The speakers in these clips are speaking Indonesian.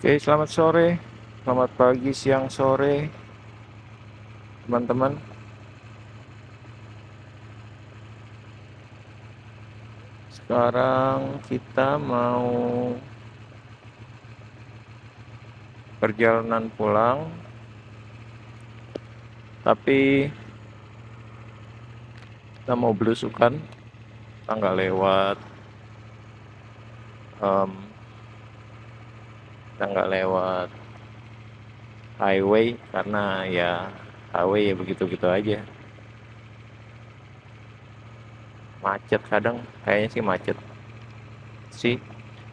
Oke, selamat sore, selamat pagi, siang, sore, teman-teman. Sekarang kita mau perjalanan pulang, tapi kita mau belusukan, kita nggak lewat, em, kita nggak lewat highway karena ya highway ya begitu-begitu aja, macet kadang, kayaknya sih macet. Sih,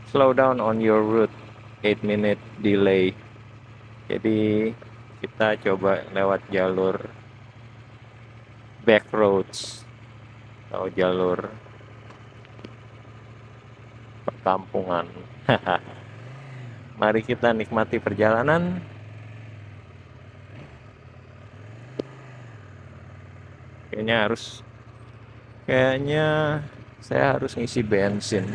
slow down on your route, 8 minute delay. Jadi kita coba lewat jalur back roads atau jalur perkampungan. Mari kita nikmati perjalanan. Kayaknya kayaknya saya harus ngisi bensin.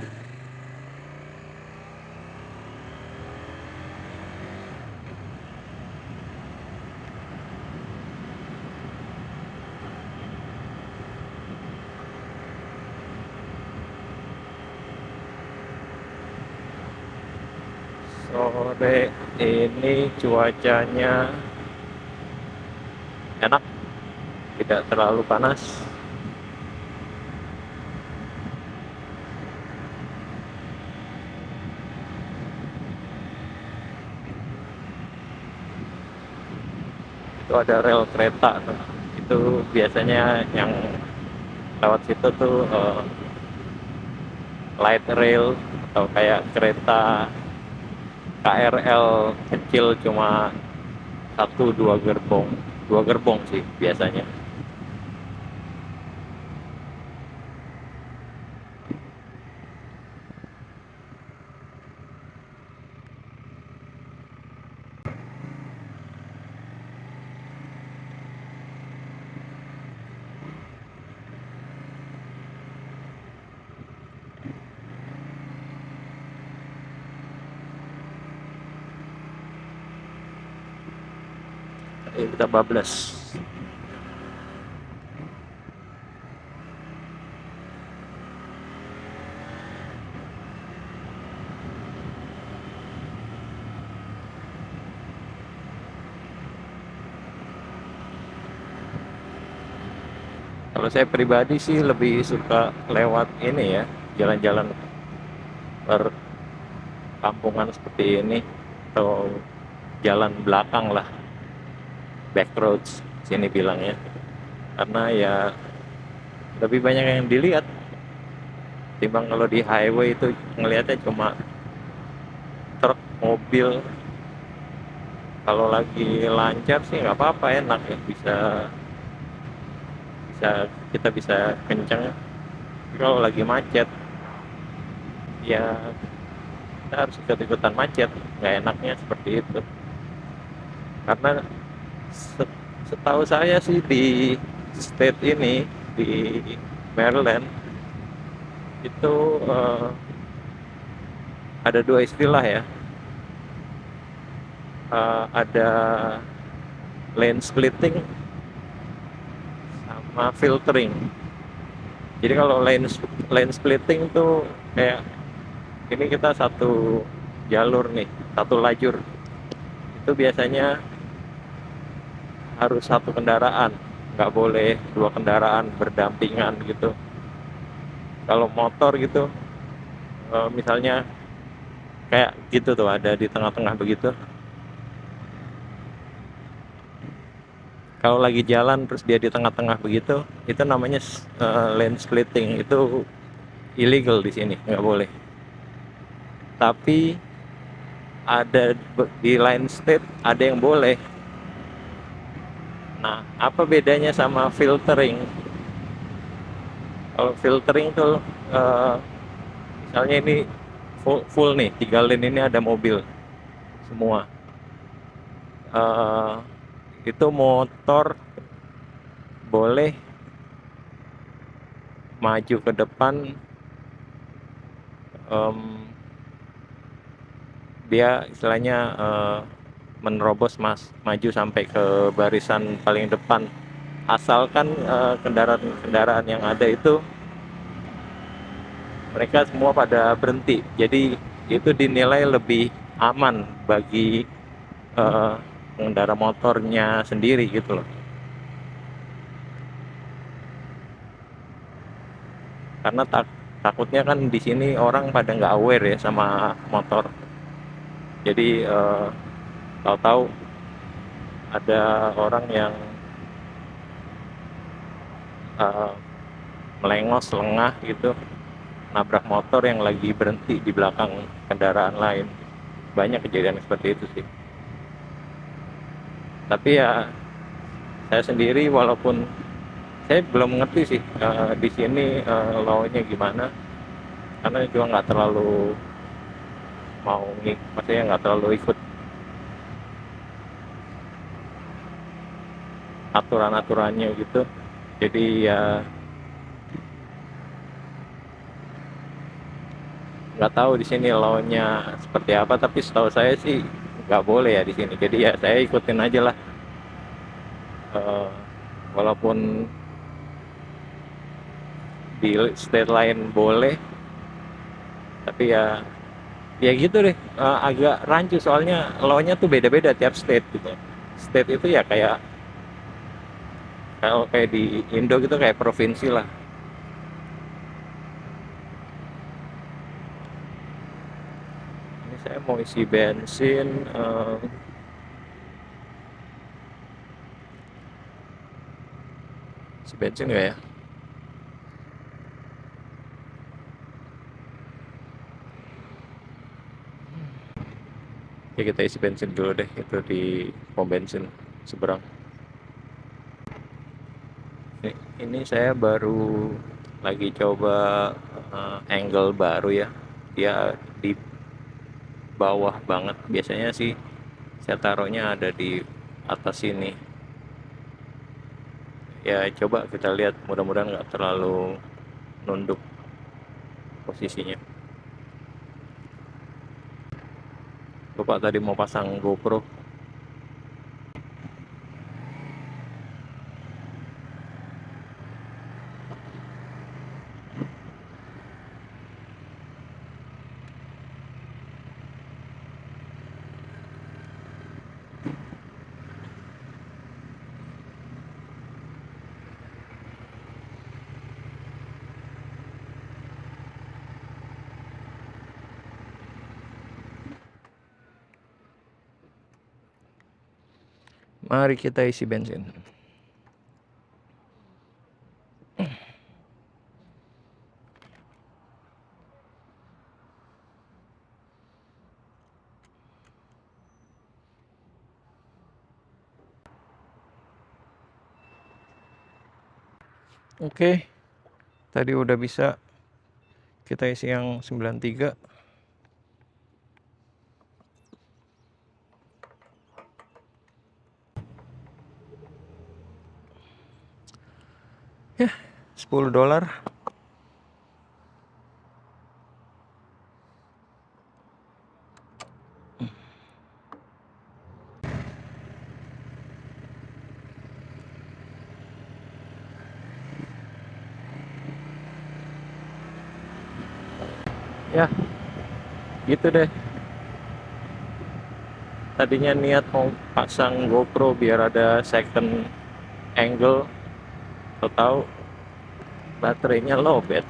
Sore ini cuacanya enak, tidak terlalu panas. Itu ada rel kereta tuh. Itu biasanya yang lewat situ tuh light rail atau kayak kereta KRL kecil cuma satu dua gerbong sih biasanya. Kita bablas. Kalau saya pribadi sih lebih suka lewat ini ya, jalan-jalan perkampungan seperti ini atau jalan belakang lah, back roads sini bilangnya. Karena ya lebih banyak yang dilihat timbang kalau di highway itu ngelihatnya cuma truk, mobil. Kalau lagi lancar sih nggak apa-apa, enak ya, bisa bisa kita bisa kenceng. Kalau lagi macet ya kita harus ikut-ikutan macet, nggak enaknya seperti itu. Karena setahu saya sih di state ini, di Maryland itu ada dua istilah ya. Ada lane splitting sama filtering. Jadi kalau lane splitting tuh kayak ini kita satu jalur nih, satu lajur. Itu biasanya harus satu kendaraan, nggak boleh dua kendaraan berdampingan gitu. Kalau motor gitu, misalnya kayak gitu tuh ada di tengah-tengah begitu. Kalau lagi jalan terus dia di tengah-tengah begitu, itu namanya lane splitting. Itu illegal di sini, nggak boleh. Tapi ada di lain state ada yang boleh. Nah, apa bedanya sama filtering? Kalau filtering tuh misalnya ini full nih, 3 lane ini ada mobil semua. Eh, itu motor boleh maju ke depan em, dia istilahnya menerobos maju sampai ke barisan paling depan, asalkan kendaraan-kendaraan yang ada itu mereka semua pada berhenti. Jadi itu dinilai lebih aman bagi eh, pengendara motornya sendiri gitu loh. Karena takutnya kan di sini orang pada nggak aware ya sama motor. Jadi tahu-tahu ada orang yang eh, melengos lengah gitu, nabrak motor yang lagi berhenti di belakang kendaraan lain. Banyak kejadian seperti itu sih. Tapi ya saya sendiri walaupun saya belum ngerti sih di sini law-nya gimana, karena juga nggak terlalu mau maksudnya nggak terlalu ikut aturan-aturannya gitu. Jadi ya nggak tahu di sini law-nya seperti apa, tapi setahu saya sih nggak boleh ya di sini. Jadi ya saya ikutin aja lah. Eh, walaupun di state lain boleh, tapi ya gitu deh. Agak rancu soalnya law-nya tuh beda-beda tiap state gitu. State itu ya kayak kalau kayak di Indo gitu kayak provinsi lah. Ini saya mau isi bensin. Isi bensin nggak ya? Ya kita isi bensin dulu deh itu di pom bensin seberang. Ini saya baru lagi coba angle baru ya. Dia di bawah banget. Biasanya sih saya taruhnya ada di atas sini. Ya coba kita lihat, mudah-mudahan nggak terlalu nunduk posisinya. Lupa tadi mau pasang GoPro. Mari kita isi bensin. Oke, tadi udah bisa kita isi yang 93. Ya, $10. Ya, gitu deh. Tadinya niat mau pasang GoPro biar ada second angle, tahu baterainya lowbat.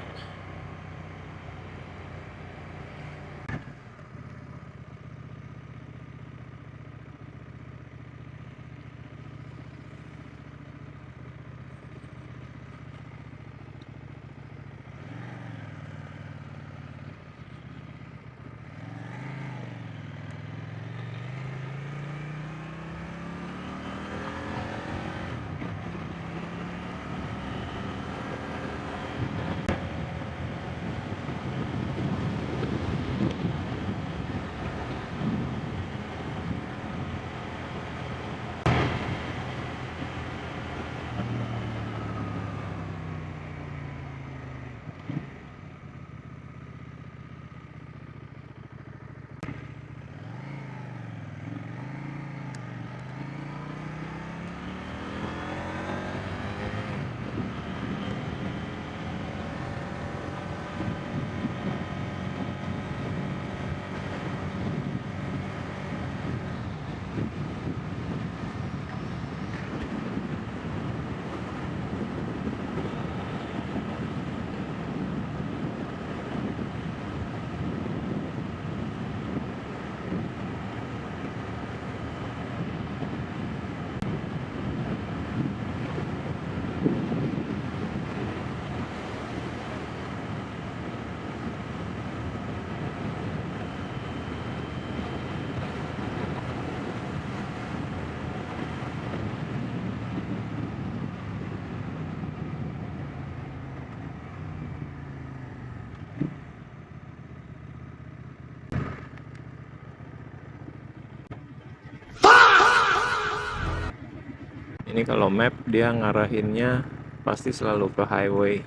Ini kalau map dia ngarahinnya pasti selalu ke highway.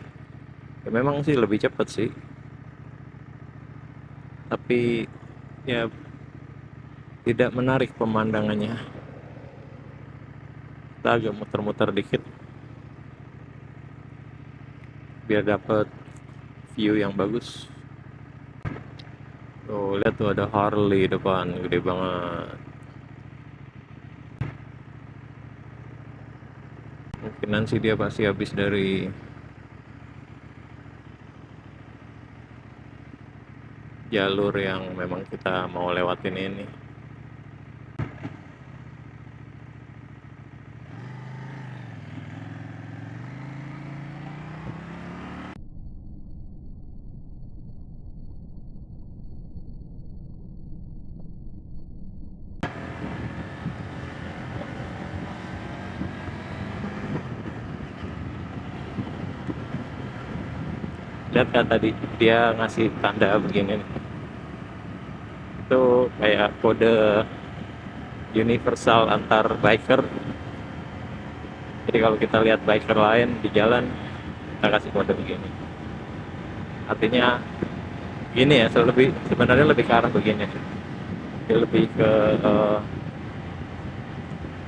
Ya memang sih lebih cepet sih, tapi ya tidak menarik pemandangannya. Kita agak muter-muter dikit biar dapet view yang bagus. Tuh, lihat tuh ada Harley depan, gede banget. Mungkinan sih dia pasti habis dari jalur yang memang kita mau lewatin ini. Lihat kan tadi dia ngasih tanda begini nih. Itu kayak kode universal antar biker. Jadi kalau kita lihat biker lain di jalan, kita kasih kode begini. Artinya gini ya, sebenarnya lebih ke arah begini. Dia lebih ke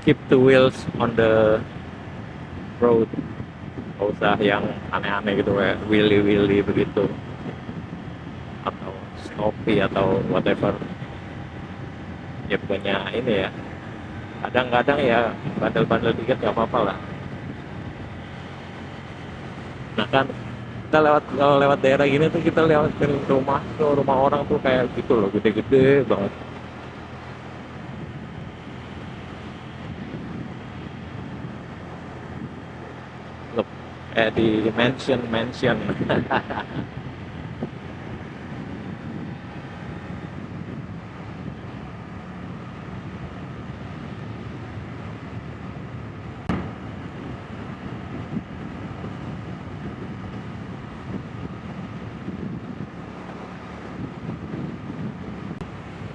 keep the wheels on the road. Gak usah yang aneh-aneh gitu kayak willy begitu, atau Snoopy atau whatever. Ya punya ini ya, kadang-kadang ya bandel-bandel dikit gak apa-apa lah. Nah kan kita kalau lewat daerah gini tuh kita lewatin rumah orang tuh kayak gitu loh, gede-gede banget. Loh, kayak di mansion mansion.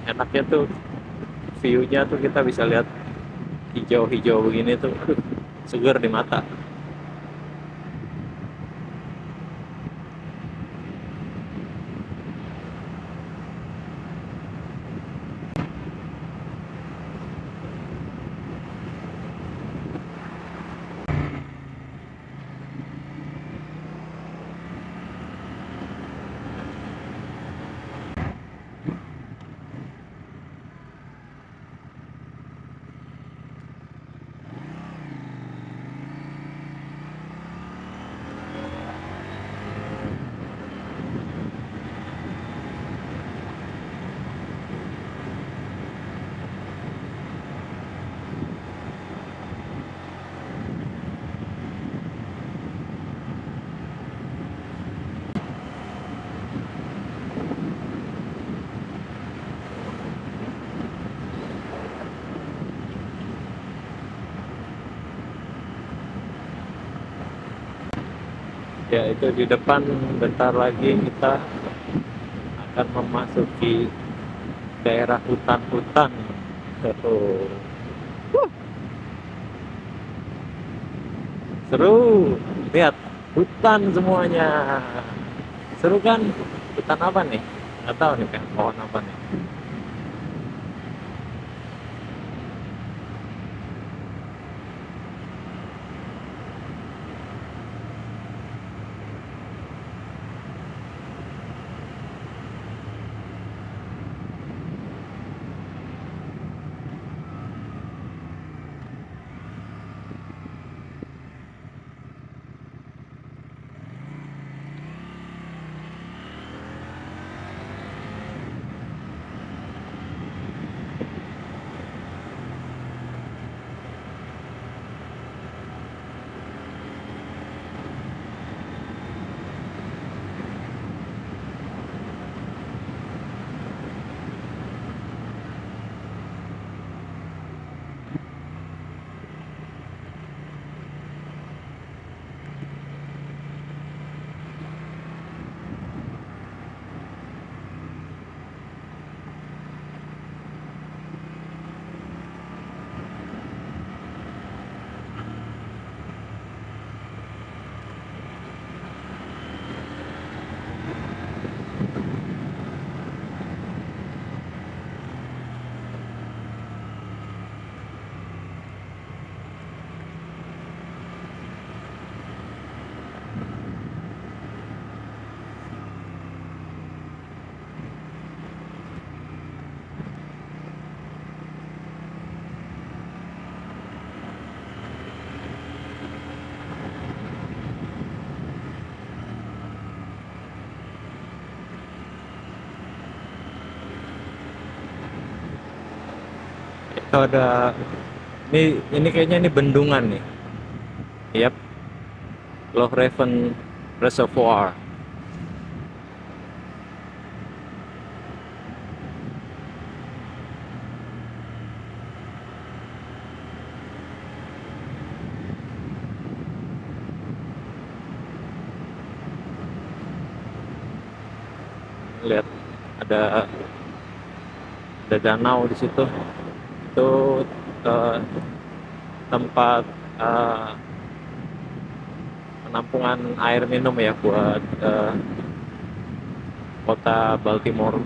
Enaknya tuh view-nya tuh kita bisa lihat hijau-hijau begini tuh, seger di mata. Ya itu di depan bentar lagi kita akan memasuki daerah hutan-hutan. Tuh. Seru, lihat hutan semuanya. Seru kan? Hutan apa nih? Nggak tahu nih kan pohon apa nih. atau ada ini kayaknya ini bendungan nih. Yap, Loch Raven Reservoir. Lihat ada danau di situ. Itu eh, tempat penampungan air minum ya buat kota Baltimore.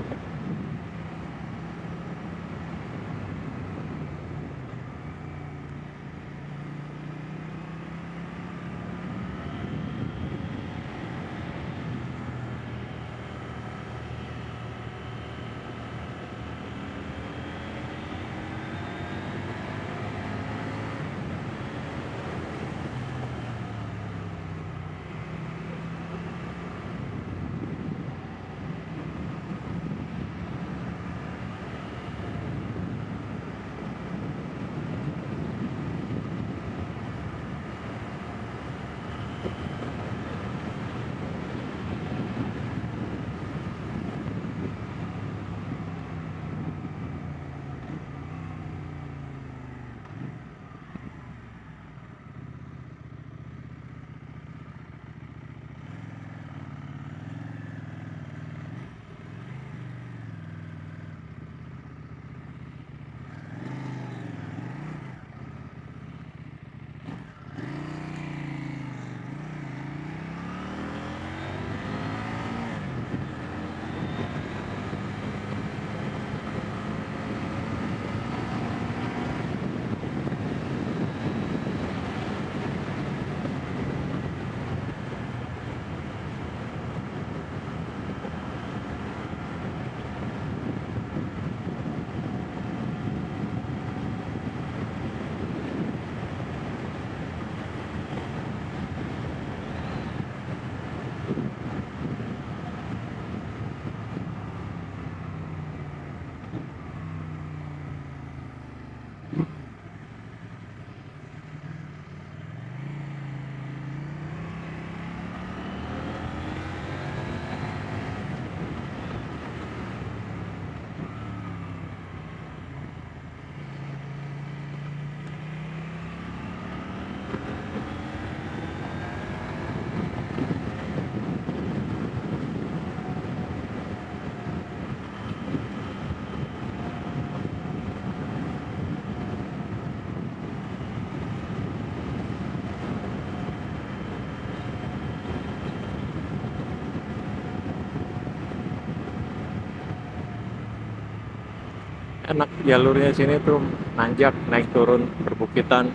Enak jalurnya sini tuh, nanjak, naik turun perbukitan.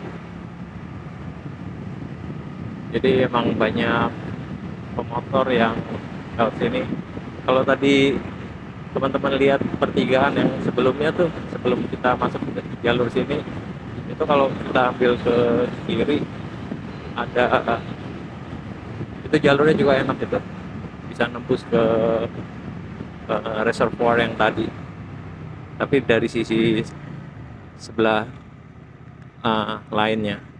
Jadi emang banyak pemotor yang lewat sini. Kalau tadi teman-teman lihat pertigaan yang sebelumnya tuh, sebelum kita masuk ke jalur sini, itu kalau kita ambil ke kiri ada, itu jalurnya juga enak gitu, bisa nembus ke reservoir yang tadi, tapi dari sisi sebelah lainnya.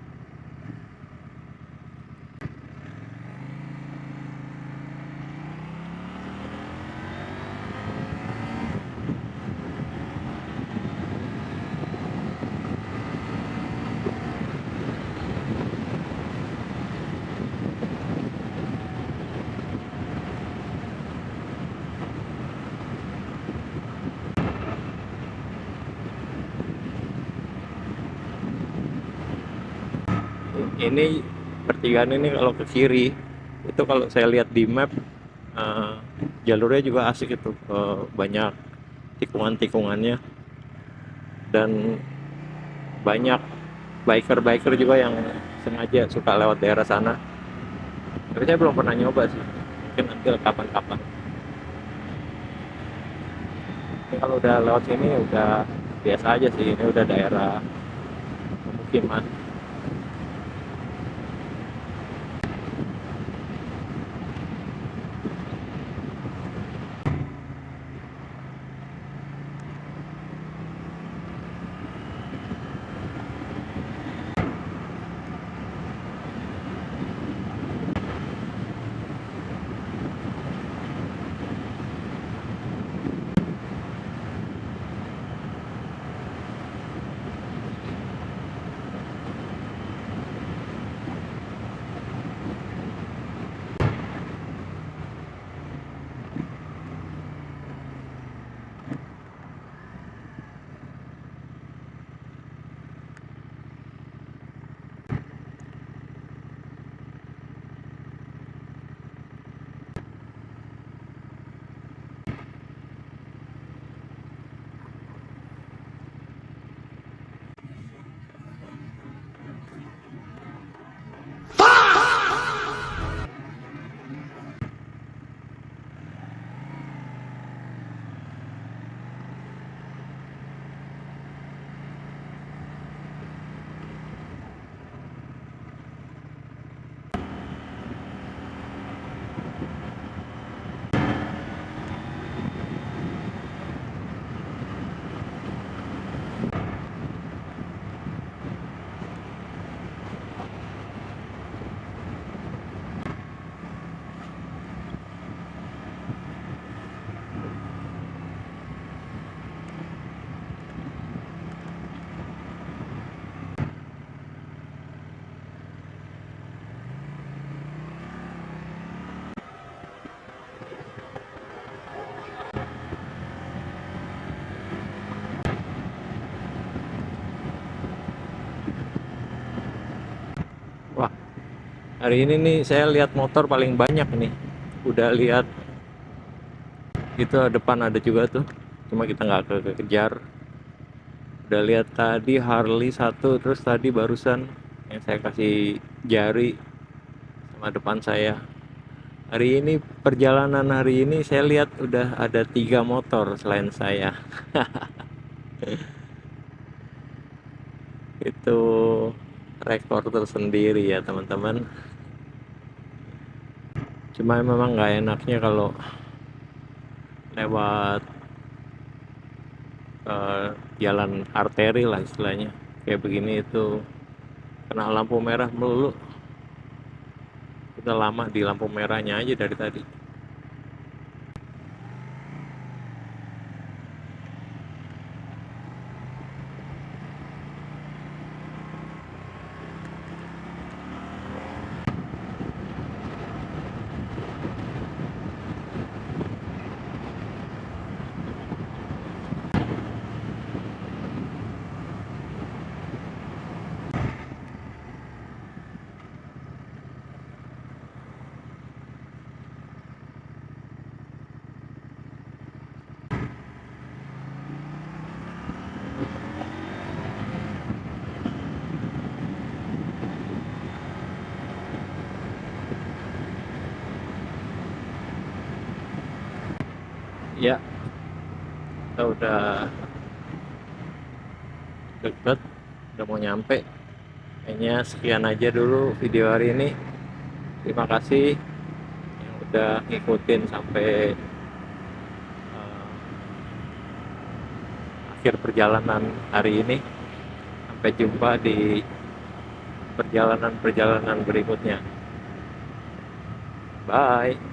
Ini pertigaan ini kalau ke kiri itu, kalau saya lihat di map, eh, jalurnya juga asik itu, banyak tikungan-tikungannya, dan banyak biker-biker juga yang sengaja suka lewat daerah sana. Tapi saya belum pernah nyoba sih, mungkin nanti kapan-kapan. Tapi kalau udah lewat sini udah biasa aja sih, ini udah daerah pemukiman. Hari ini nih saya lihat motor paling banyak nih. Udah lihat itu depan ada juga tuh. Cuma kita nggak kejar. Udah lihat tadi Harley satu, terus tadi barusan yang saya kasih jari sama depan saya. Hari ini perjalanan hari ini saya lihat udah ada 3 motor selain saya. Itu rekor tersendiri ya teman-teman. Cuma memang nggak enaknya kalau lewat eh, jalan arteri lah istilahnya. Kayak begini itu kena lampu merah melulu. Kita lama di lampu merahnya aja dari tadi. Ya, kita udah deket, udah mau nyampe. Kayaknya sekian aja dulu video hari ini. Terima kasih yang udah ngikutin sampai akhir perjalanan hari ini. Sampai jumpa di perjalanan-perjalanan berikutnya. Bye.